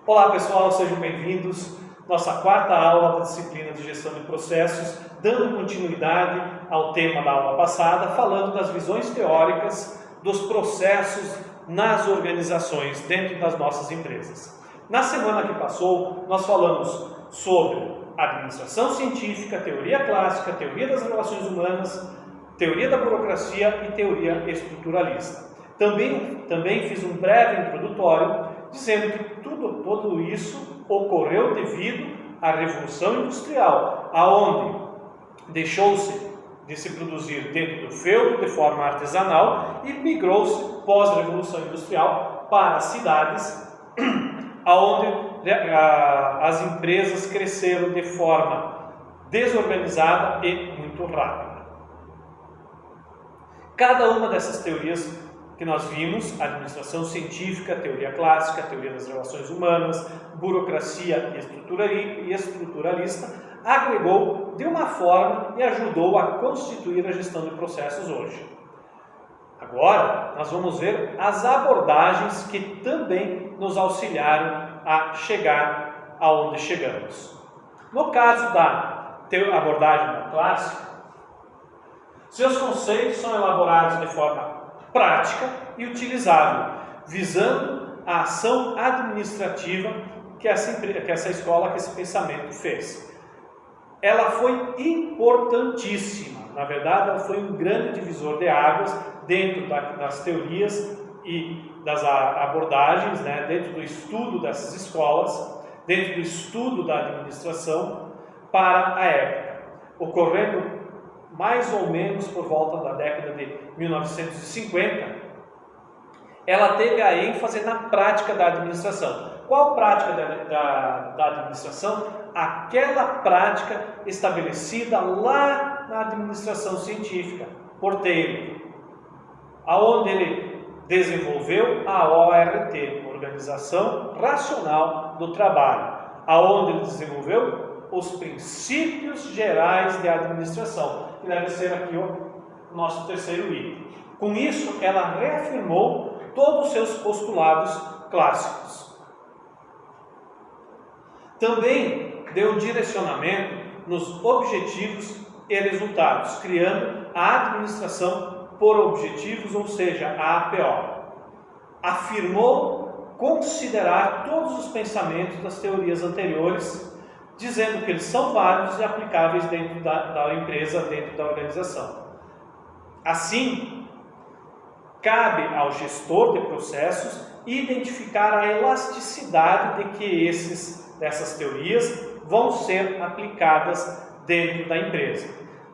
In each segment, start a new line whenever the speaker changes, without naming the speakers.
Olá pessoal, sejam bem-vindos. Nossa quarta aula da disciplina de gestão de processos, dando continuidade ao tema da aula passada, falando das visões teóricas dos processos nas organizações, dentro das nossas empresas. Na semana que passou, nós falamos sobre administração científica, teoria clássica, teoria das relações humanas, teoria da burocracia e teoria estruturalista. Também fiz um breve introdutório dizendo que tudo isso ocorreu devido à Revolução Industrial, aonde deixou-se de se produzir dentro do feudo de forma artesanal e migrou-se pós-Revolução Industrial para as cidades, aonde as empresas cresceram de forma desorganizada e muito rápida. Cada uma dessas teorias que nós vimos, administração científica, teoria clássica, teoria das relações humanas, burocracia e estruturalista, agregou de uma forma e ajudou a constituir a gestão de processos hoje. Agora, nós vamos ver as abordagens que também nos auxiliaram a chegar aonde chegamos. No caso da abordagem clássica, seus conceitos são elaborados de forma prática e utilizável, visando a ação administrativa que essa escola, que esse pensamento fez. Ela foi importantíssima, na verdade ela foi um grande divisor de águas dentro das teorias e das abordagens, dentro do estudo dessas escolas, dentro do estudo da administração para a época, ocorrendo mais ou menos por volta da década de 1950, ela teve a ênfase na prática da administração. Qual prática da administração? Aquela prática estabelecida lá na administração científica, por Taylor, aonde ele desenvolveu a ORT, Organização Racional do Trabalho, aonde ele desenvolveu os princípios gerais de administração, que deve ser aqui o nosso terceiro item. Com isso, ela reafirmou todos os seus postulados clássicos. Também deu direcionamento nos objetivos e resultados, criando a administração por objetivos, ou seja, a APO. Afirmou considerar todos os pensamentos das teorias anteriores, dizendo que eles são válidos e aplicáveis dentro da empresa, dentro da organização. Assim, cabe ao gestor de processos identificar a elasticidade de que dessas teorias vão ser aplicadas dentro da empresa.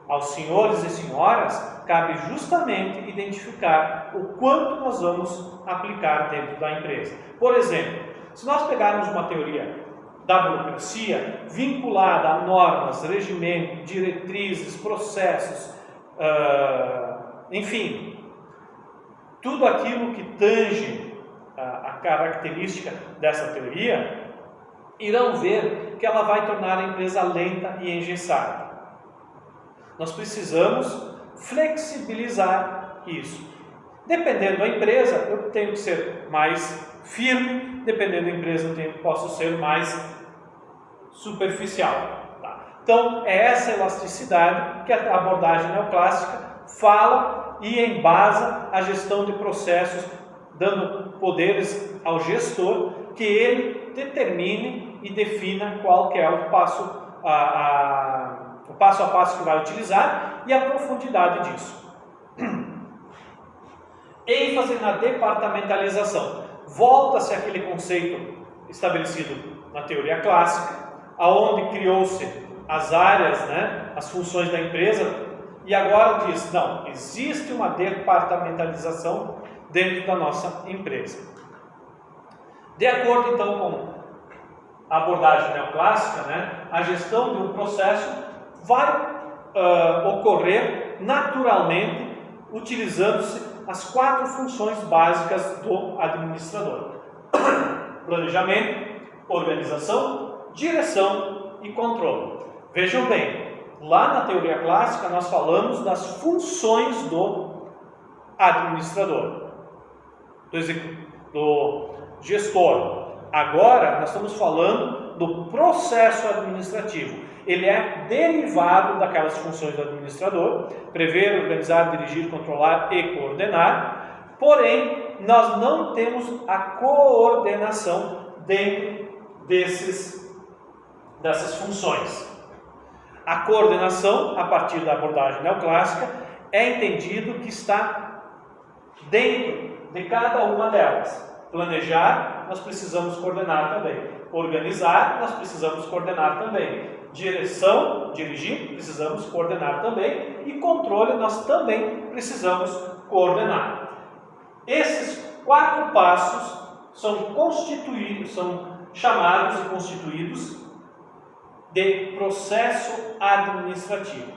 Aos senhores e senhoras, cabe justamente identificar o quanto nós vamos aplicar dentro da empresa. Por exemplo, se nós pegarmos uma teoria da burocracia vinculada a normas, regimento, diretrizes, processos, enfim, tudo aquilo que tange a característica dessa teoria, irão ver que ela vai tornar a empresa lenta e engessada. Nós precisamos flexibilizar isso. Dependendo da empresa, eu tenho que ser mais firme, dependendo da empresa, eu posso ser mais superficial. Tá? Então, é essa elasticidade que a abordagem neoclássica fala e embasa a gestão de processos, dando poderes ao gestor que ele determine e defina qual que é o passo a passo que vai utilizar e a profundidade disso. ênfase na departamentalização. Volta-se àquele conceito estabelecido na teoria clássica, aonde criou-se as áreas, as funções da empresa, e agora diz, não, existe uma departamentalização dentro da nossa empresa. De acordo, então, com a abordagem neoclássica, a gestão de um processo vai ocorrer naturalmente utilizando-se as 4 funções básicas do administrador: planejamento, organização, direção e controle. Vejam bem, lá na teoria clássica nós falamos das funções do administrador, do gestor. agora nós estamos falando do processo administrativo. Ele é derivado daquelas funções do administrador: prever, organizar, dirigir, controlar e coordenar. Porém, nós não temos a coordenação dentro dessas funções. A coordenação, a partir da abordagem neoclássica, é entendido que está dentro de cada uma delas. Planejar, nós precisamos coordenar também. Organizar, nós precisamos coordenar também. Direção, dirigir, precisamos coordenar também. E controle, nós também precisamos coordenar. Esses 4 passos são chamados e constituídos de processo administrativo.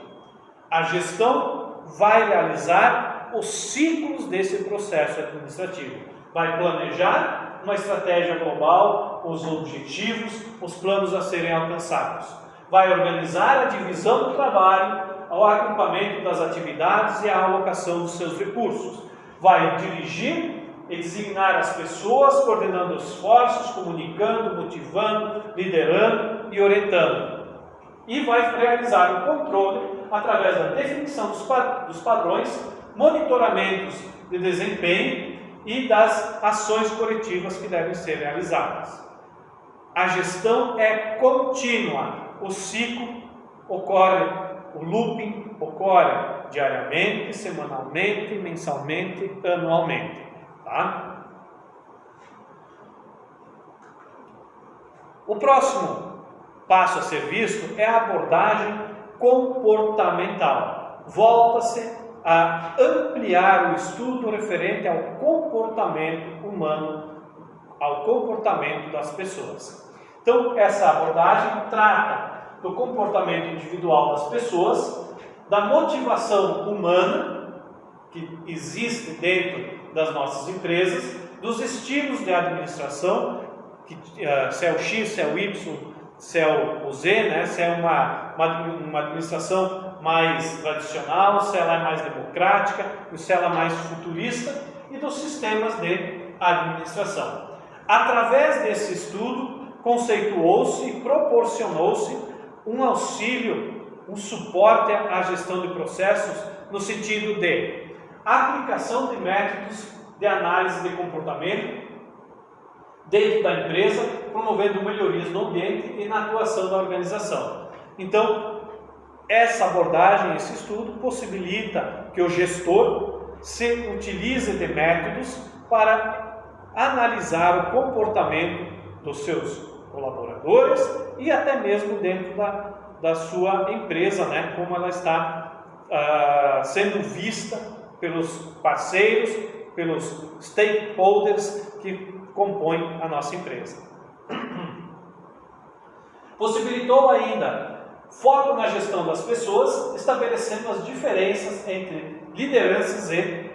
A gestão vai realizar os ciclos desse processo administrativo. Vai planejar uma estratégia global, os objetivos, os planos a serem alcançados. Vai organizar a divisão do trabalho, o agrupamento das atividades e a alocação dos seus recursos. Vai dirigir e designar as pessoas, coordenando esforços, comunicando, motivando, liderando e orientando. E vai realizar o controle através da definição dos padrões, monitoramentos de desempenho e das ações coletivas que devem ser realizadas. A gestão é contínua. O ciclo ocorre, o looping ocorre diariamente, semanalmente, mensalmente, anualmente. Tá? O próximo passo a ser visto é a abordagem comportamental. Volta-se a ampliar o estudo referente ao comportamento humano, ao comportamento das pessoas. Então, essa abordagem trata do comportamento individual das pessoas, da motivação humana que existe dentro das nossas empresas, dos estilos de administração, se é o X, se é o Y, se é o Z, né? Se é uma administração mais tradicional, se ela é mais democrática, se ela é mais futurista, e dos sistemas de administração. Através desse estudo, conceituou-se e proporcionou-se um auxílio, um suporte à gestão de processos, no sentido de aplicação de métodos de análise de comportamento dentro da empresa, promovendo melhorias no ambiente e na atuação da organização. Então, essa abordagem, esse estudo, possibilita que o gestor se utilize de métodos para analisar o comportamento dos seus colaboradores e até mesmo dentro da sua empresa, né, como ela está sendo vista pelos parceiros, pelos stakeholders que compõem a nossa empresa. Possibilitou ainda foco na gestão das pessoas, estabelecendo as diferenças entre lideranças e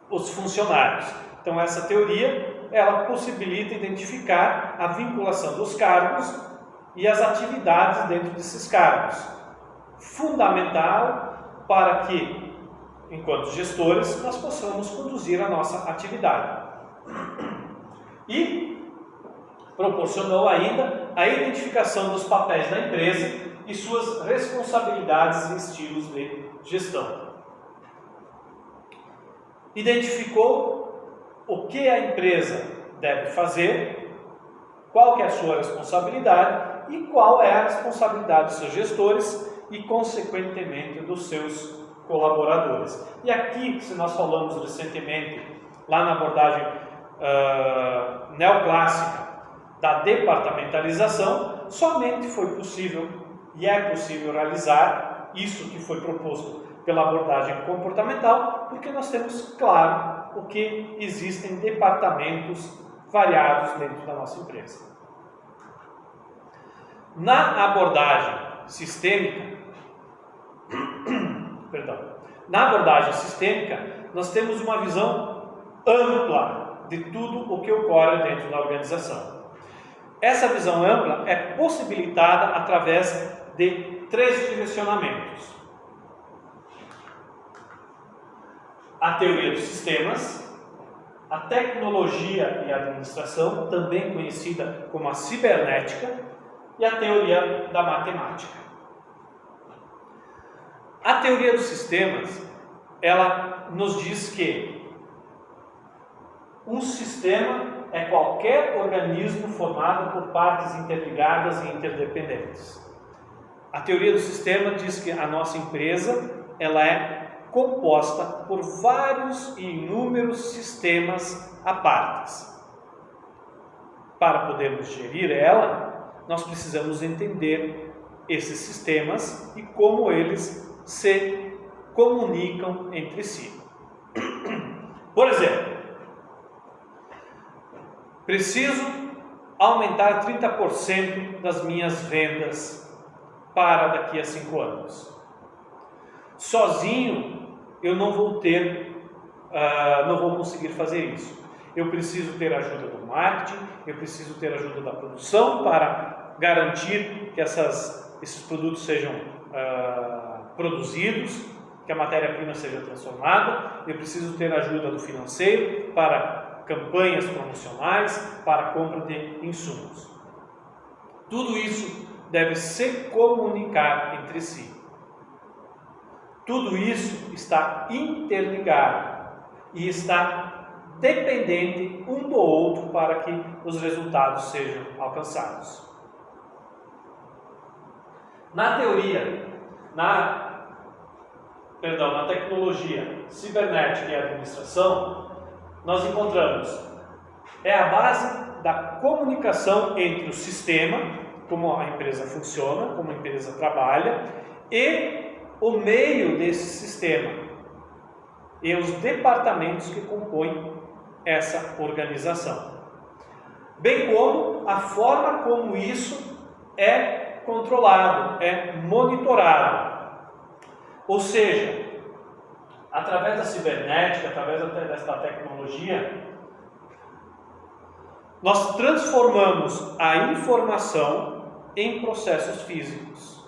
os funcionários. Então, essa teoria, ela possibilita identificar a vinculação dos cargos e as atividades dentro desses cargos. Fundamental para que, enquanto gestores, nós possamos conduzir a nossa atividade. E proporcionou ainda a identificação dos papéis da empresa e suas responsabilidades e estilos de gestão. Identificou o que a empresa deve fazer, qual que é a sua responsabilidade e qual é a responsabilidade dos seus gestores e, consequentemente, dos seus colaboradores. E aqui, se nós falamos recentemente, lá na abordagem neoclássica da departamentalização, somente foi possível e é possível realizar isso que foi proposto pela abordagem comportamental, porque nós temos claro o que existem departamentos variados dentro da nossa empresa. Na abordagem sistêmica, nós temos uma visão ampla de tudo o que ocorre dentro da organização. Essa visão ampla é possibilitada através de 3 direcionamentos: a teoria dos sistemas, a tecnologia e a administração, também conhecida como a cibernética, e a teoria da matemática. A teoria dos sistemas, ela nos diz que um sistema é qualquer organismo formado por partes interligadas e interdependentes. A teoria do sistema diz que a nossa empresa ela é composta por vários e inúmeros sistemas à partes. Para podermos gerir ela, nós precisamos entender esses sistemas e como eles se comunicam entre si. Por exemplo, preciso aumentar 30% das minhas vendas para daqui a 5 anos. Sozinho eu não vou conseguir fazer isso. Eu preciso ter a ajuda do marketing, eu preciso ter a ajuda da produção para garantir que esses produtos sejam produzidos, que a matéria-prima seja transformada, eu preciso ter a ajuda do financeiro para campanhas promocionais, para a compra de insumos. Tudo isso deve se comunicar entre si. Tudo isso está interligado e está dependente um do outro para que os resultados sejam alcançados. Na tecnologia, cibernética e administração, nós encontramos a base da comunicação entre o sistema, como a empresa funciona, como a empresa trabalha, e o meio desse sistema, e os departamentos que compõem essa organização, bem como a forma como isso é controlado, é monitorado. Ou seja, através da cibernética, através desta tecnologia, nós transformamos a informação em processos físicos,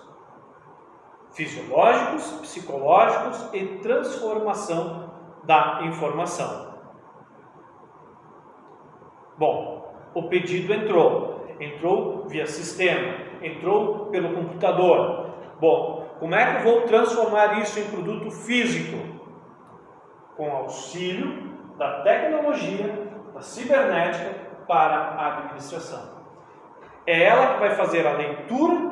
fisiológicos, psicológicos e transformação da informação. Bom, o pedido entrou via sistema, entrou pelo computador. Bom, como é que eu vou transformar isso em produto físico? Com auxílio da tecnologia, da cibernética para a administração. É ela que vai fazer a leitura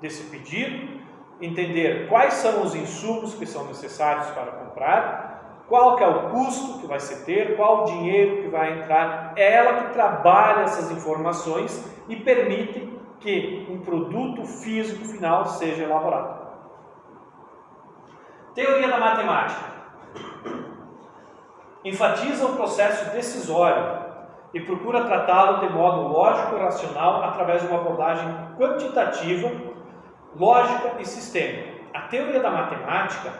desse pedido, entender quais são os insumos que são necessários para comprar, qual que é o custo que vai se ter, qual o dinheiro que vai entrar. É ela que trabalha essas informações e permite que um produto físico final seja elaborado. Teoria da matemática enfatiza o processo decisório e procura tratá-lo de modo lógico e racional através de uma abordagem quantitativa, lógica e sistêmica. A teoria da matemática,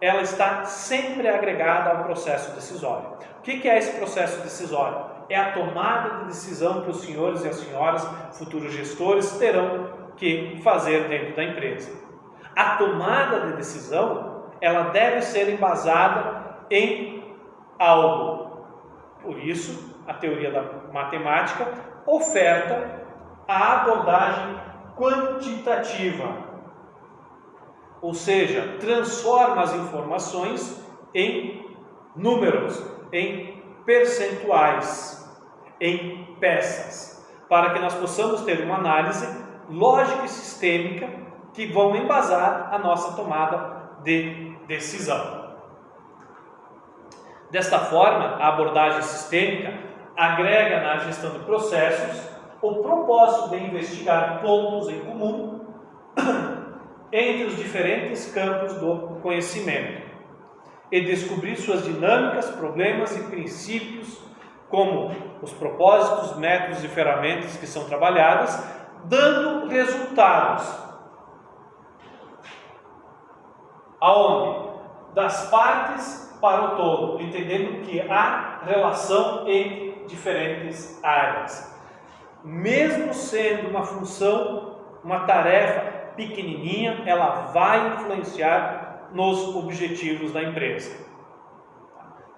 ela está sempre agregada ao processo decisório. O que é esse processo decisório? É a tomada de decisão que os senhores e as senhoras, futuros gestores, terão que fazer dentro da empresa. A tomada de decisão, ela deve ser embasada em algo. Por isso, a teoria da matemática oferta a abordagem quantitativa, ou seja, transforma as informações em números, em percentuais, em peças, para que nós possamos ter uma análise lógica e sistêmica que vão embasar a nossa tomada de decisão. Desta forma, a abordagem sistêmica agrega na gestão de processos o propósito de investigar pontos em comum entre os diferentes campos do conhecimento e descobrir suas dinâmicas, problemas e princípios, como os propósitos, métodos e ferramentas que são trabalhadas, dando resultados. Aonde? Das partes para o todo, entendendo que há relação entre diferentes áreas. Mesmo sendo uma função, uma tarefa pequenininha, ela vai influenciar nos objetivos da empresa.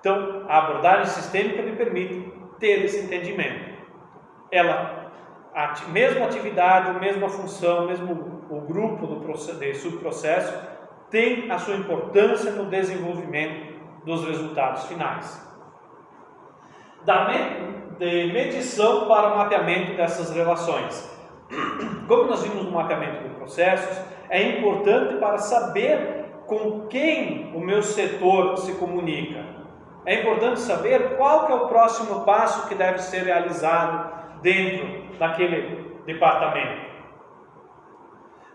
Então, a abordagem sistêmica me permite ter esse entendimento. Ela, mesma atividade, mesma função, mesmo o grupo de subprocesso, tem a sua importância no desenvolvimento dos resultados finais. De medição para o mapeamento dessas relações. Como nós vimos no mapeamento de processos, é importante para saber com quem o meu setor se comunica. É importante saber qual que é o próximo passo que deve ser realizado dentro daquele departamento.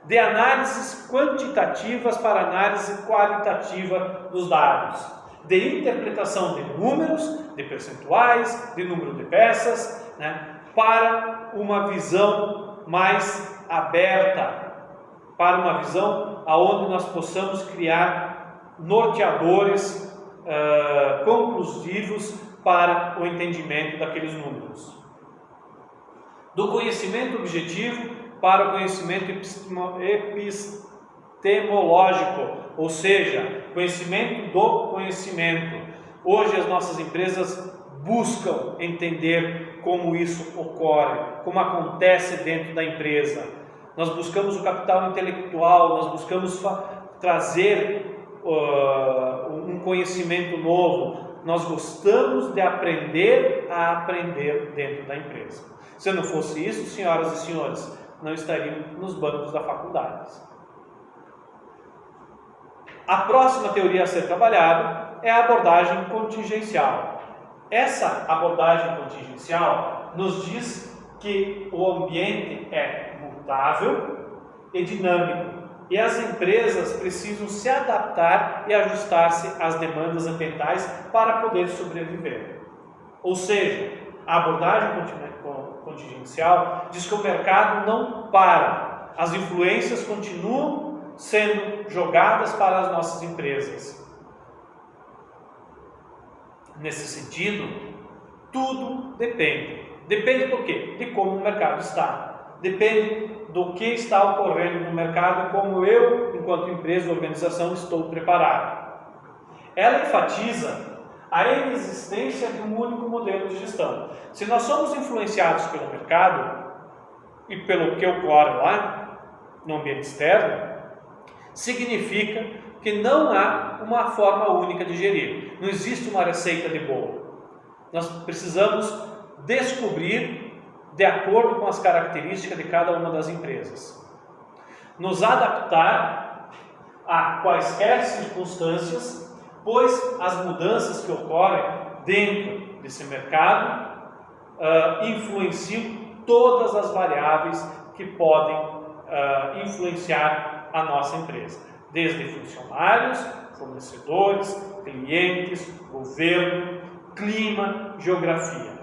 De análises quantitativas para análise qualitativa dos dados. De interpretação de números, de percentuais, de número de peças, né, para uma visão mais aberta, para uma visão onde nós possamos criar norteadores conclusivos para o entendimento daqueles números. Do conhecimento objetivo para o conhecimento epistemológico, ou seja, conhecimento do conhecimento. Hoje as nossas empresas buscam entender como isso ocorre, como acontece dentro da empresa. Nós buscamos o capital intelectual, nós buscamos trazer um conhecimento novo. Nós gostamos de aprender a aprender dentro da empresa. Se não fosse isso, senhoras e senhores, não estariam nos bancos da faculdade. A próxima teoria a ser trabalhada é a abordagem contingencial. Essa abordagem contingencial nos diz que o ambiente é mutável e dinâmico e as empresas precisam se adaptar e ajustar-se às demandas ambientais para poder sobreviver. Ou seja, a abordagem contingencial diz que o mercado não para, as influências continuam sendo jogadas para as nossas empresas. Nesse sentido, tudo depende. Depende do quê? De como o mercado está. Depende do que está ocorrendo no mercado e como eu, enquanto empresa ou organização, estou preparado. Ela enfatiza a inexistência de um único modelo de gestão. Se nós somos influenciados pelo mercado e pelo que ocorre lá, no ambiente externo, significa que não há uma forma única de gerir. Não existe uma receita de bolo. Nós precisamos descobrir de acordo com as características de cada uma das empresas. Nos adaptar a quaisquer circunstâncias, pois as mudanças que ocorrem dentro desse mercado influenciam todas as variáveis que podem influenciar a nossa empresa, desde funcionários, fornecedores, clientes, governo, clima, geografia.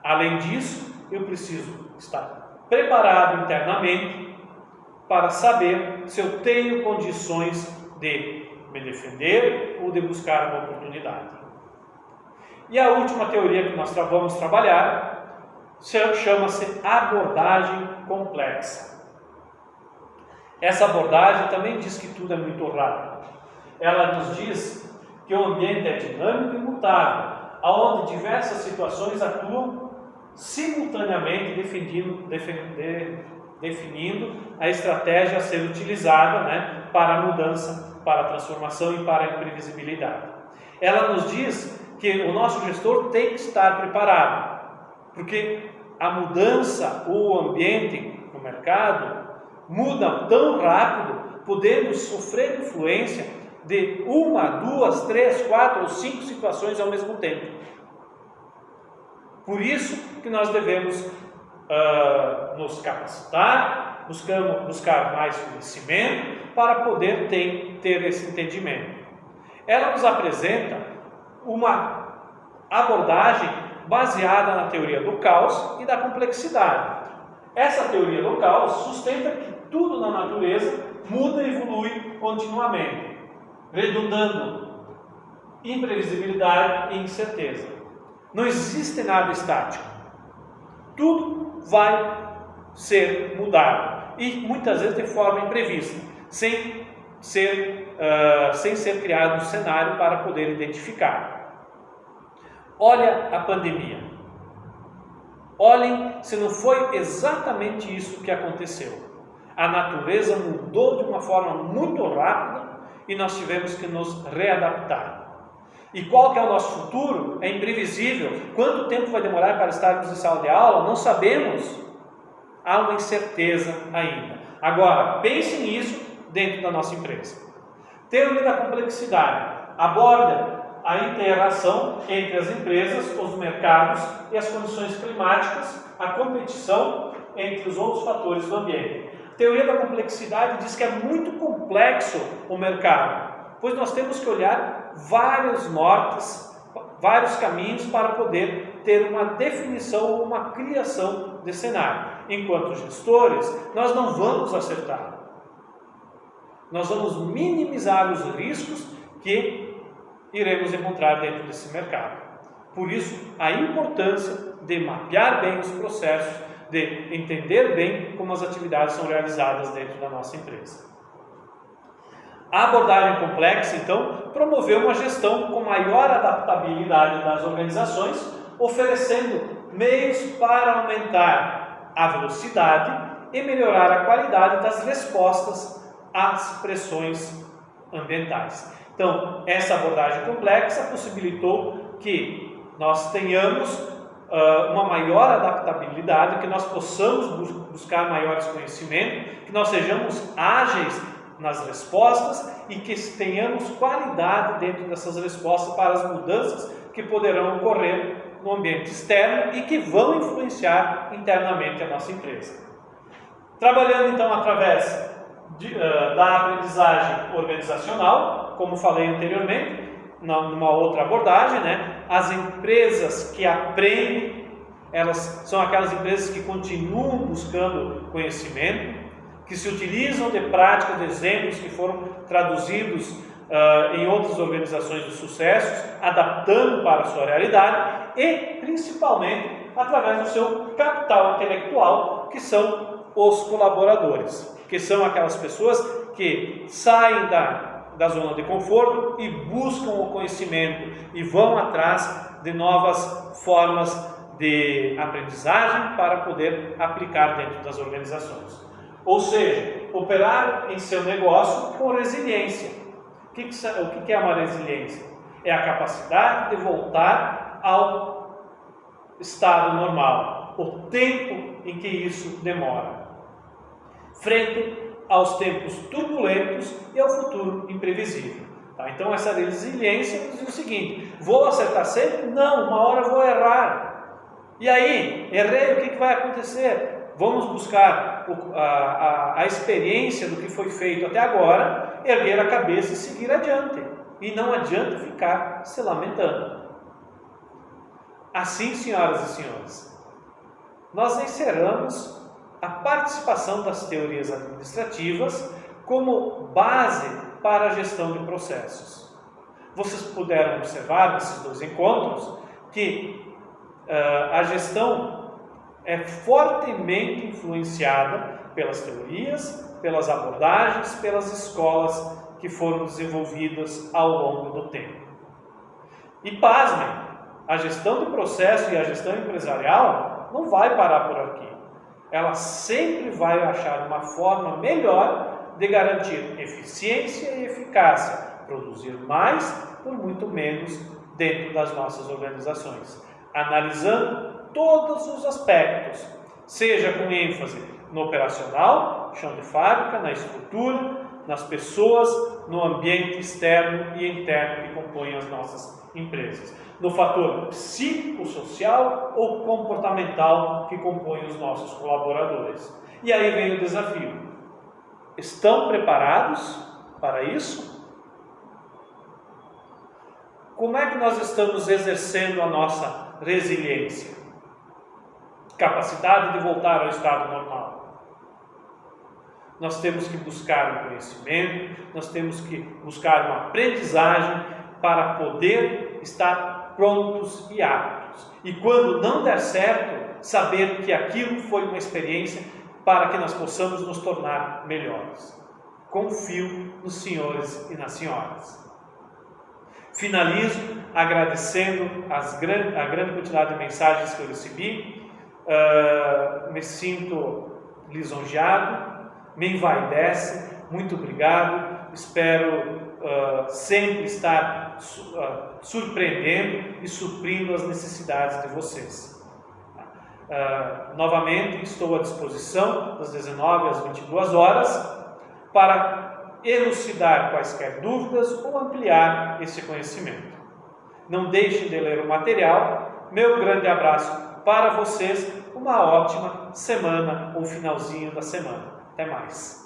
Além disso, eu preciso estar preparado internamente para saber se eu tenho condições de me defender ou de buscar uma oportunidade. E a última teoria que nós vamos trabalhar chama-se abordagem complexa. Essa abordagem também diz que tudo é muito rápido. Ela nos diz que o ambiente é dinâmico e mutável, onde diversas situações atuam simultaneamente definindo a estratégia a ser utilizada, né, para a mudança, para a transformação e para a imprevisibilidade. Ela nos diz que o nosso gestor tem que estar preparado, porque a mudança, o ambiente no mercado muda tão rápido, podendo sofrer influência de 1, 2, 3, 4 ou 5 situações ao mesmo tempo. Por isso que nós devemos nos capacitar, buscar mais conhecimento para poder ter esse entendimento. Ela nos apresenta uma abordagem baseada na teoria do caos e da complexidade. Essa teoria do caos sustenta que tudo na natureza muda e evolui continuamente, redundando imprevisibilidade e incerteza. Não existe nada estático. Tudo vai ser mudado e muitas vezes de forma imprevista, sem sem ser criado um cenário para poder identificar. Olha a pandemia. Olhem se não foi exatamente isso que aconteceu. A natureza mudou de uma forma muito rápida e nós tivemos que nos readaptar. E qual que é o nosso futuro? É imprevisível. Quanto tempo vai demorar para estarmos em sala de aula? Não sabemos. Há uma incerteza ainda. Agora, pense nisso dentro da nossa empresa. Teoria da complexidade aborda a interação entre as empresas, os mercados e as condições climáticas, a competição entre os outros fatores do ambiente. A teoria da complexidade diz que é muito complexo o mercado, pois nós temos que olhar vários nortes, vários caminhos para poder ter uma definição ou uma criação de cenário. Enquanto gestores, nós não vamos acertar. Nós vamos minimizar os riscos que iremos encontrar dentro desse mercado. Por isso, a importância de mapear bem os processos, de entender bem como as atividades são realizadas dentro da nossa empresa. A abordagem complexa, então, promoveu uma gestão com maior adaptabilidade das organizações, oferecendo meios para aumentar a velocidade e melhorar a qualidade das respostas às pressões ambientais. Então, essa abordagem complexa possibilitou que nós tenhamos uma maior adaptabilidade, que nós possamos buscar maiores conhecimentos, que nós sejamos ágeis nas respostas e que tenhamos qualidade dentro dessas respostas para as mudanças que poderão ocorrer no ambiente externo e que vão influenciar internamente a nossa empresa. Trabalhando então através da aprendizagem organizacional, como falei anteriormente, numa outra abordagem, as empresas que aprendem, elas são aquelas empresas que continuam buscando conhecimento, que se utilizam de práticas, de exemplos que foram traduzidos em outras organizações de sucesso, adaptando para a sua realidade e, principalmente, através do seu capital intelectual, que são os colaboradores, que são aquelas pessoas que saem da zona de conforto e buscam o conhecimento e vão atrás de novas formas de aprendizagem para poder aplicar dentro das organizações. Ou seja, operar em seu negócio com resiliência. O que é uma resiliência? É a capacidade de voltar ao estado normal, o tempo em que isso demora, frente aos tempos turbulentos e ao futuro imprevisível. Então essa resiliência diz o seguinte: vou acertar sempre? Não, uma hora vou errar. E aí, errei, o que vai acontecer? Vamos buscar a experiência do que foi feito até agora, erguer a cabeça e seguir adiante. E não adianta ficar se lamentando. Assim, senhoras e senhores, nós encerramos a participação das teorias administrativas como base para a gestão de processos. Vocês puderam observar nesses dois encontros que a gestão é fortemente influenciada pelas teorias, pelas abordagens, pelas escolas que foram desenvolvidas ao longo do tempo. E pasmem, a gestão do processo e a gestão empresarial não vai parar por aqui. Ela sempre vai achar uma forma melhor de garantir eficiência e eficácia, produzir mais por muito menos dentro das nossas organizações, analisando todos os aspectos, seja com ênfase no operacional, chão de fábrica, na estrutura, nas pessoas, no ambiente externo e interno que compõem as nossas empresas, no fator psicossocial ou comportamental que compõe os nossos colaboradores. E aí vem o desafio: estão preparados para isso? Como é que nós estamos exercendo a nossa resiliência? Capacidade de voltar ao estado normal. Nós temos que buscar um conhecimento, nós temos que buscar uma aprendizagem para poder estar prontos e aptos. E quando não der certo, saber que aquilo foi uma experiência para que nós possamos nos tornar melhores. Confio nos senhores e nas senhoras. Finalizo agradecendo a grande quantidade de mensagens que eu recebi. Me sinto lisonjeado, me envaidece. Muito obrigado. Espero sempre estar surpreendendo e suprindo as necessidades de vocês. Novamente estou à disposição das 19 às 22 horas para elucidar quaisquer dúvidas ou ampliar esse conhecimento. Não deixem de ler o material. Meu grande abraço para vocês. Uma ótima semana ou finalzinho da semana. Até mais.